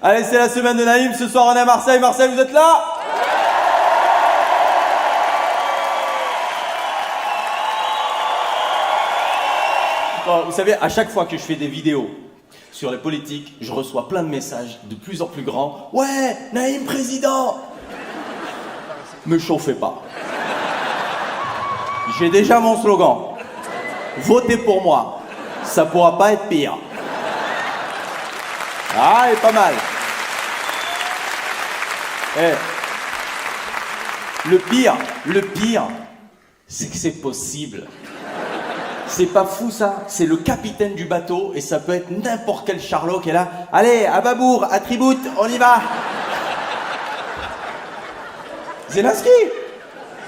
Allez, c'est la semaine de Naïm, ce soir on est à Marseille. Marseille, vous êtes là? Bon, vous savez, à chaque fois que je fais des vidéos sur les politiques, je reçois plein de messages de plus en plus grands. Ouais, Naïm président! Me chauffez pas. J'ai déjà mon slogan. Votez pour moi. Ça pourra pas être pire. Ah, il est pas mal. Eh. Le pire, c'est que c'est possible. C'est pas fou ça, c'est le capitaine du bateau et ça peut être n'importe quel charlot qui est là. Allez, à babour, à tribout, on y va. Zelensky,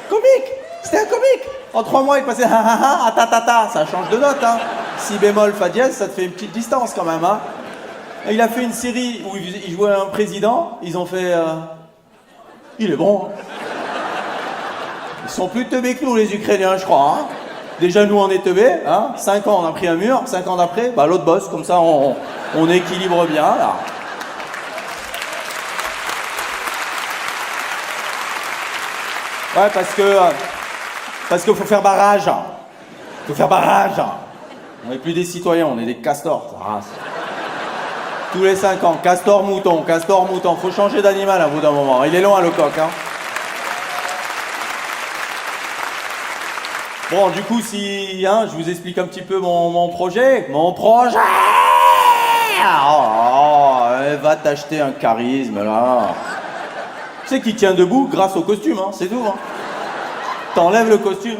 comique, c'était un comique. En 3 mois, il passait ha ha ha, ah ta ta ta, ça change de note, hein. Si bémol, fa dièse, ça te fait une petite distance quand même, hein. Et il a fait une série où il jouait un président, ils ont fait... Il est bon. Ils sont plus teubés que nous, les Ukrainiens, je crois, hein. Déjà, nous, on est teubés, hein. 5 ans, on a pris un mur, 5 ans d'après, bah l'autre bosse, comme ça, on équilibre bien, là. Ouais, parce qu'il faut faire barrage. Faut faire barrage. On n'est plus des citoyens, on est des castors. Ça rase. Tous les 5 ans, castor mouton. Faut changer d'animal à bout d'un moment. Il est long, hein, le coq, hein. Bon, du coup, si hein, je vous explique un petit peu mon projet. Mon projet. Va t'acheter un charisme, là. Tu sais qu'il tient debout grâce au costume, hein, c'est tout. Hein. T'enlèves le costume,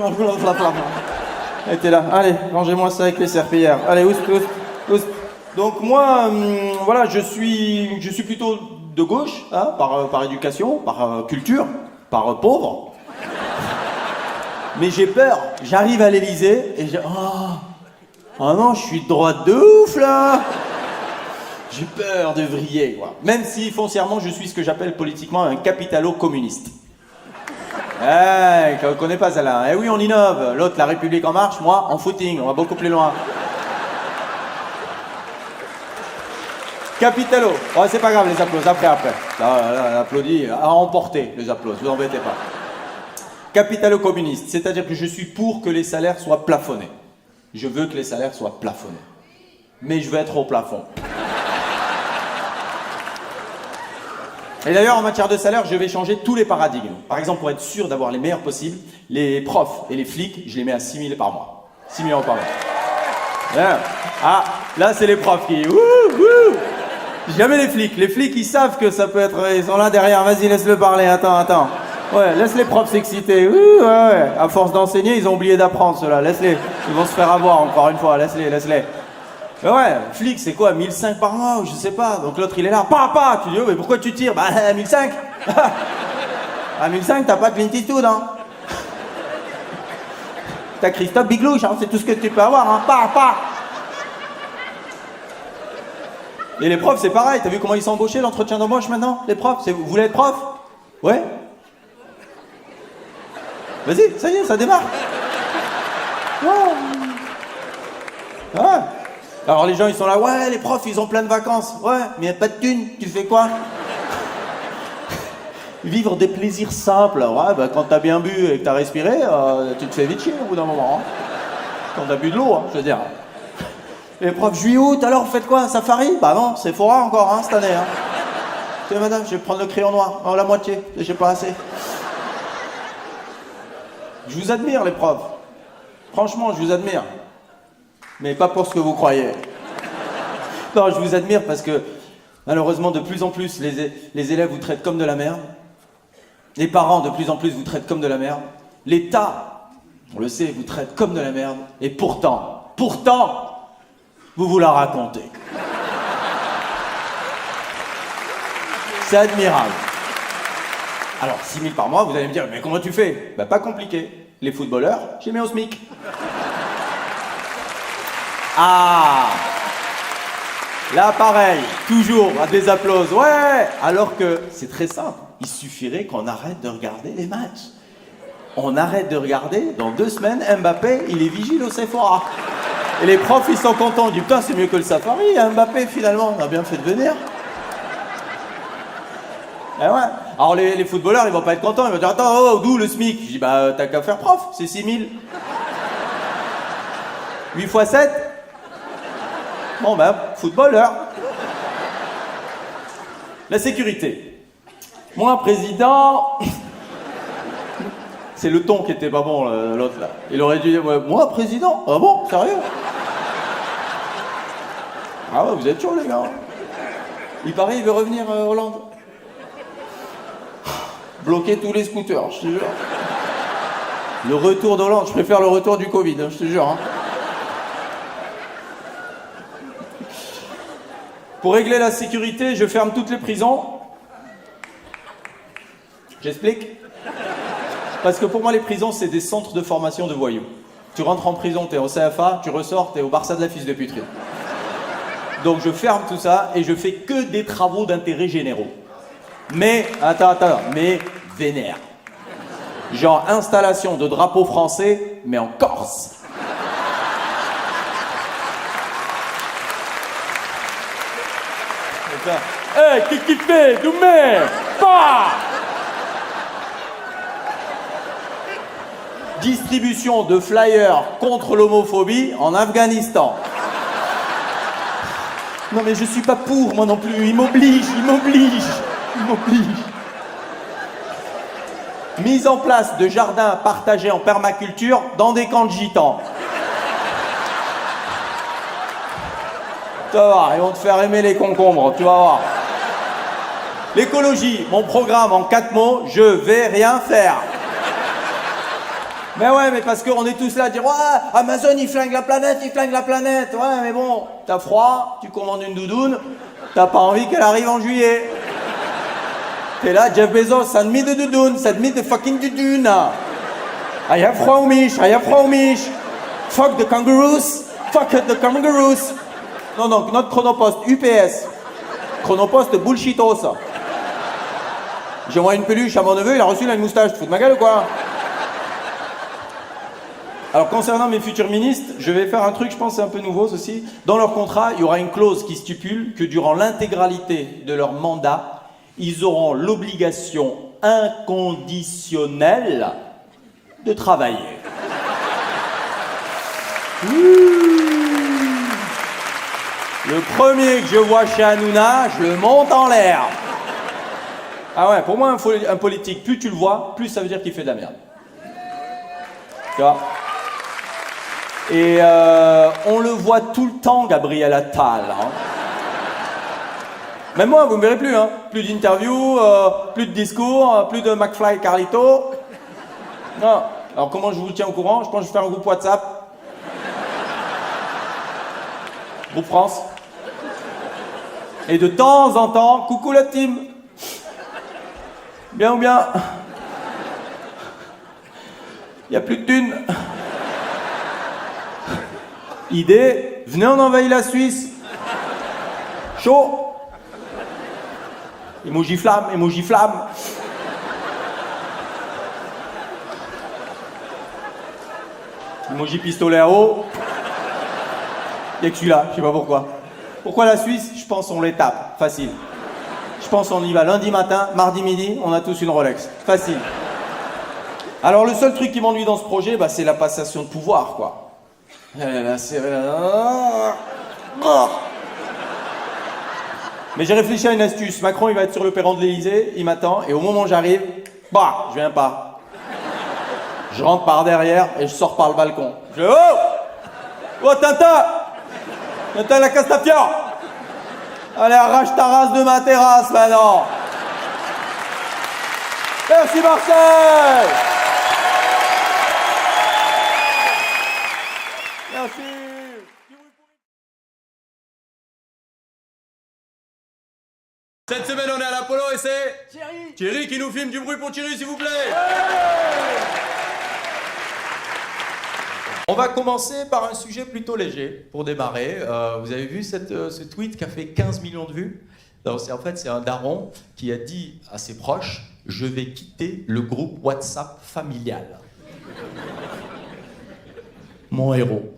et t'es là. Allez, rangez-moi ça avec les serpillères. Allez, oust. Donc moi, voilà, je suis plutôt de gauche, hein, par éducation, par culture, par pauvre. Mais j'ai peur. J'arrive à l'Élysée et oh non, je suis de droite de ouf là. J'ai peur de vriller, quoi. Même si, foncièrement, je suis ce que j'appelle politiquement un capitalo-communiste. Eh, on connaît pas celle-là. Eh oui, on innove. L'autre, la République en marche, moi, en footing. On va beaucoup plus loin. Capitalo. Oh, c'est pas grave, les applaudissements. Après. Là, applaudit. À emporter, les applaudissements. Vous embêtez pas. Capitalo-communiste. C'est-à-dire que je suis pour que les salaires soient plafonnés. Je veux que les salaires soient plafonnés. Mais je veux être au plafond. Et d'ailleurs, en matière de salaire, je vais changer tous les paradigmes. Par exemple, pour être sûr d'avoir les meilleurs possibles, les profs et les flics, je les mets à 6 000 par mois. 6 000 € par mois. Bien. Ah, là, c'est les profs qui... Jamais les flics. Les flics, ils savent que ça peut être... Ils sont là derrière. Vas-y, laisse-le parler. Attends. Ouais, laisse les profs s'exciter. Ouais. À force d'enseigner, ils ont oublié d'apprendre, ceux-là. Laisse-les. Ils vont se faire avoir, encore une fois. Laisse-les. Mais ouais, flic, c'est quoi, 1005 par mois, ou je sais pas. Donc l'autre, il est là, papa. Tu dis, oh, mais pourquoi tu tires? Bah, 1005. À 1005, t'as pas Clint Eastwood, hein. T'as Christophe Biglouche, hein, c'est tout ce que tu peux avoir, hein. Papa. Et les profs, c'est pareil. T'as vu comment ils sont embauchés, l'entretien d'embauche, maintenant? Les profs, vous voulez être prof? Ouais. Vas-y, ça y est, ça démarre. Wow. Ouais. Alors les gens ils sont là, ouais les profs ils ont plein de vacances, ouais mais y a pas de thunes, tu fais quoi? Vivre des plaisirs simples, ouais bah quand t'as bien bu et que t'as respiré, tu te fais vite chier au bout d'un moment, hein. Quand t'as bu de l'eau, hein, je veux dire. Et les profs, juillet-août, alors vous faites quoi, un safari? Bah non, c'est Sephora encore, hein, cette année, hein. Tiens madame, je vais prendre le crayon noir, oh, la moitié, j'ai pas assez. Je vous admire les profs, franchement je vous admire. Mais pas pour ce que vous croyez. Non, je vous admire parce que, malheureusement, de plus en plus, les élèves vous traitent comme de la merde. Les parents, de plus en plus, vous traitent comme de la merde. L'État, on le sait, vous traite comme de la merde. Et pourtant, vous vous la racontez. C'est admirable. Alors, 6 000 par mois, vous allez me dire, mais comment tu fais? Bah, pas compliqué. Les footballeurs, j'ai mis au SMIC. Ah, là pareil, toujours à des applaudissements, ouais. Alors que c'est très simple, il suffirait qu'on arrête de regarder les matchs. On arrête de regarder, dans 2 semaines, Mbappé, il est vigile au Sephora. Et les profs, ils sont contents, ils disent putain, c'est mieux que le safari, Mbappé finalement, on a bien fait de venir. Eh ouais. Alors les footballeurs, ils vont pas être contents, ils vont dire attends, oh, d'où le SMIC? Je dis bah t'as qu'à faire prof, c'est 6000. 8 x 7. Bon bah, footballeur. La sécurité. Moi, président... C'est le ton qui était pas bon, l'autre là. Il aurait dû dire, ouais, moi, président? Ah bon? Sérieux? Ah ouais, vous êtes chaud les gars. Il paraît, il veut revenir Hollande. Bloquer tous les scooters, je te jure. Le retour d'Hollande, je préfère le retour du Covid, je te jure. Hein. Pour régler la sécurité, je ferme toutes les prisons. J'explique? Parce que pour moi, les prisons, c'est des centres de formation de voyous. Tu rentres en prison, t'es au CFA, tu ressors, t'es au Barça de la fils de puterie. Donc je ferme tout ça et je fais que des travaux d'intérêt généraux. Mais, mais vénère. Genre installation de drapeau français, mais en Corse. Hey, qui fait? Doumé! Pas! Distribution de flyers contre l'homophobie en Afghanistan. Non mais je suis pas pour, moi non plus. Il m'oblige. Mise en place de jardins partagés en permaculture dans des camps de gitans. Tu vas voir, ils vont te faire aimer les concombres, tu vas voir. L'écologie, mon programme en 4 mots, je vais rien faire. Mais ouais, mais parce qu'on est tous là à dire « Ouais, Amazon, il flingue la planète. » Ouais, mais bon, t'as froid, tu commandes une doudoune, t'as pas envie qu'elle arrive en juillet. T'es là, Jeff Bezos, send me the doudoune, send me the fucking doudoune. I have froid au mich. Fuck the kangaroos. Non, notre Chronopost, UPS. Chronopost bullshitos. J'envoie une peluche à mon neveu, il a reçu là une moustache. Tu fous de ma gueule ou quoi? Alors concernant mes futurs ministres, je vais faire un truc, je pense c'est un peu nouveau ceci. Dans leur contrat, il y aura une clause qui stipule que durant l'intégralité de leur mandat, ils auront l'obligation inconditionnelle de travailler. Le premier que je vois chez Hanouna, je le monte en l'air. Ah ouais, pour moi, un politique, plus tu le vois, plus ça veut dire qu'il fait de la merde. Tu vois? Et on le voit tout le temps, Gabriel Attal. Hein. Même moi, vous me verrez plus. Hein. Plus d'interviews, plus de discours, plus de McFly et Carlito. Non. Alors comment je vous tiens au courant? Je pense que je vais faire un groupe WhatsApp. Groupe France. Et de temps en temps, coucou la team. Bien ou bien? Il n'y a plus de thunes. Idée, venez on envahit la Suisse. Chaud. Emoji flamme. Emoji pistolet à eau. Il n'y a que celui-là, je sais pas pourquoi. Pourquoi la Suisse? Je pense on les tape, facile. Je pense on y va lundi matin, mardi midi, on a tous une Rolex. Facile. Alors le seul truc qui m'ennuie dans ce projet, bah, c'est la passation de pouvoir, quoi. Mais j'ai réfléchi à une astuce. Macron, il va être sur le perron de l'Élysée, il m'attend, et au moment où j'arrive, bah, je viens pas. Je rentre par derrière et je sors par le balcon. Je fais, oh Tintin la Castafiore. Allez, arrache ta race de ma terrasse, maintenant. Merci Marseille. Merci. Cette semaine, on est à l'Apollo et c'est Thierry qui nous filme. Du bruit pour Thierry, s'il vous plaît. On va commencer par un sujet plutôt léger pour démarrer. Vous avez vu ce tweet qui a fait 15 millions de vues? En fait, c'est un daron qui a dit à ses proches « Je vais quitter le groupe WhatsApp familial. » Mon héros.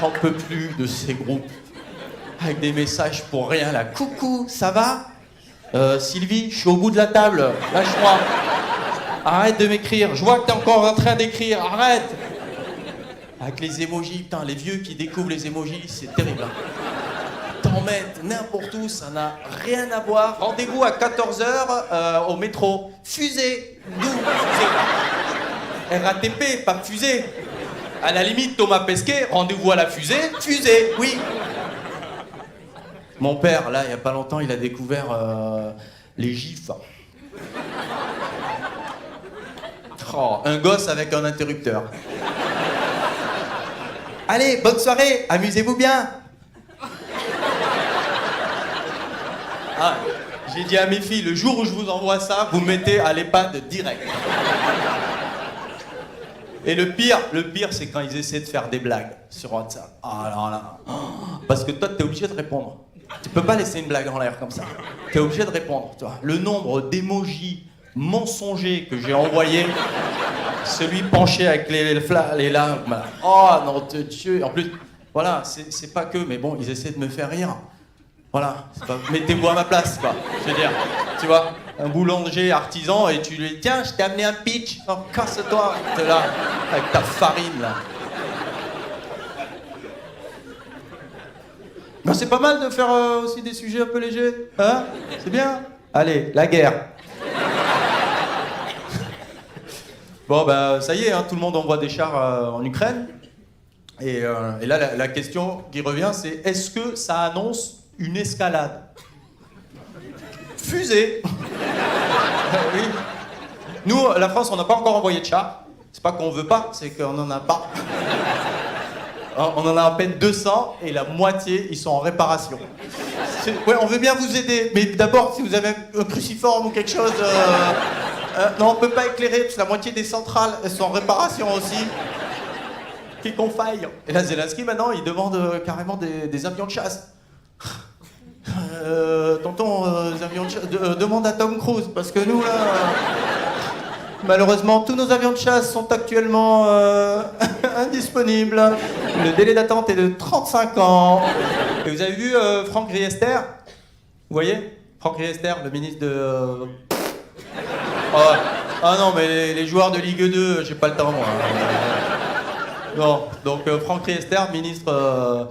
J'en peux plus de ces groupes avec des messages pour rien là. Coucou, ça va? Sylvie, je suis au bout de la table, lâche-moi. Arrête de m'écrire, je vois que t'es encore en train d'écrire, arrête. Avec les émojis, putain, les vieux qui découvrent les émojis, c'est terrible. Hein. T'en mettre n'importe où, ça n'a rien à voir. Rendez-vous à 14h au métro. Fusée. D'où fusée? RATP, pas fusée. À la limite, Thomas Pesquet, rendez-vous à la fusée. Fusée, oui. Mon père, là, il y a pas longtemps, il a découvert les gifs. Oh, un gosse avec un interrupteur. Allez, bonne soirée, amusez-vous bien. Ah, j'ai dit à mes filles, le jour où je vous envoie ça, vous mettez à l'EHPAD direct. Et le pire, c'est quand ils essaient de faire des blagues sur WhatsApp. Ah alors là, parce que toi, t'es obligé de répondre. Tu peux pas laisser une blague en l'air comme ça. T'es obligé de répondre. Tu vois. Le nombre d'émojis mensongers que j'ai envoyés, celui penché avec les larmes. Oh non, Dieu. En plus, voilà, c'est pas que, mais bon, ils essaient de me faire rire. Voilà, mettez-vous à ma place, quoi. Je veux dire, tu vois, un boulanger artisan et tu lui dis tiens, je t'ai amené un pitch. Oh, casse-toi, t'es là, avec ta farine, là. Ben, c'est pas mal de faire aussi des sujets un peu légers, hein? C'est bien. Allez, la guerre. Bon, ben, ça y est, hein, tout le monde envoie des chars en Ukraine. Et là, la question qui revient, c'est est-ce que ça annonce une escalade? Fusée. Oui. Nous, la France, on n'a pas encore envoyé de chars. C'est pas qu'on veut pas, c'est qu'on n'en a pas. On en a à peine 200 et la moitié, ils sont en réparation. Ouais, on veut bien vous aider, mais d'abord, si vous avez un cruciforme ou quelque chose... non, on peut pas éclairer, parce que la moitié des centrales, elles sont en réparation aussi. Qu'il qu'on faille. Et là, Zelensky, maintenant, il demande carrément des avions de chasse. Tonton, les avions de chasse, demande à Tom Cruise, parce que nous, là... malheureusement, tous nos avions de chasse sont actuellement indisponibles. Le délai d'attente est de 35 ans. Et vous avez vu Franck Riester? Vous voyez? Franck Riester, le ministre de... Ah non, mais les joueurs de Ligue 2, j'ai pas le temps, moi. Non, donc Franck Riester, ministre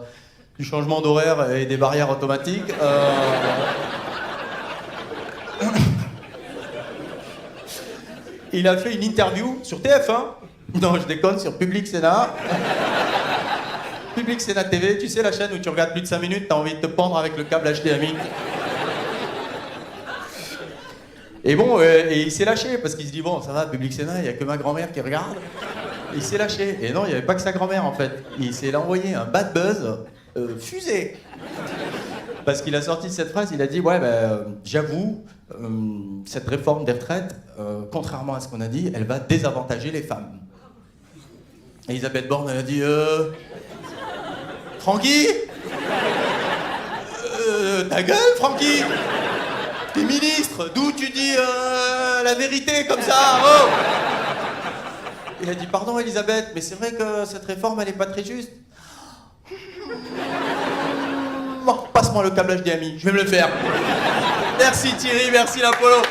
du changement d'horaire et des barrières automatiques. Il a fait une interview sur TF1. Non, je déconne, sur Public Sénat. Public Sénat TV, tu sais la chaîne où tu regardes plus de 5 minutes, t'as envie de te pendre avec le câble HDMI. Et bon, et il s'est lâché, parce qu'il se dit, bon, ça va, Public Sénat, il n'y a que ma grand-mère qui regarde. Et il s'est lâché. Et non, il n'y avait pas que sa grand-mère, en fait. Il s'est envoyé un bad buzz fusée. Parce qu'il a sorti cette phrase, il a dit, ouais, j'avoue, cette réforme des retraites, contrairement à ce qu'on a dit, elle va désavantager les femmes. Et Elisabeth Borne, elle a dit, Francky, ta gueule, Francky. T'es ministre, d'où tu dis la vérité comme ça, oh. Il a dit, pardon Elisabeth, mais c'est vrai que cette réforme, elle est pas très juste. Bon, passe-moi le câble HDMI, je vais me le faire. Merci Thierry, merci l'Apollo.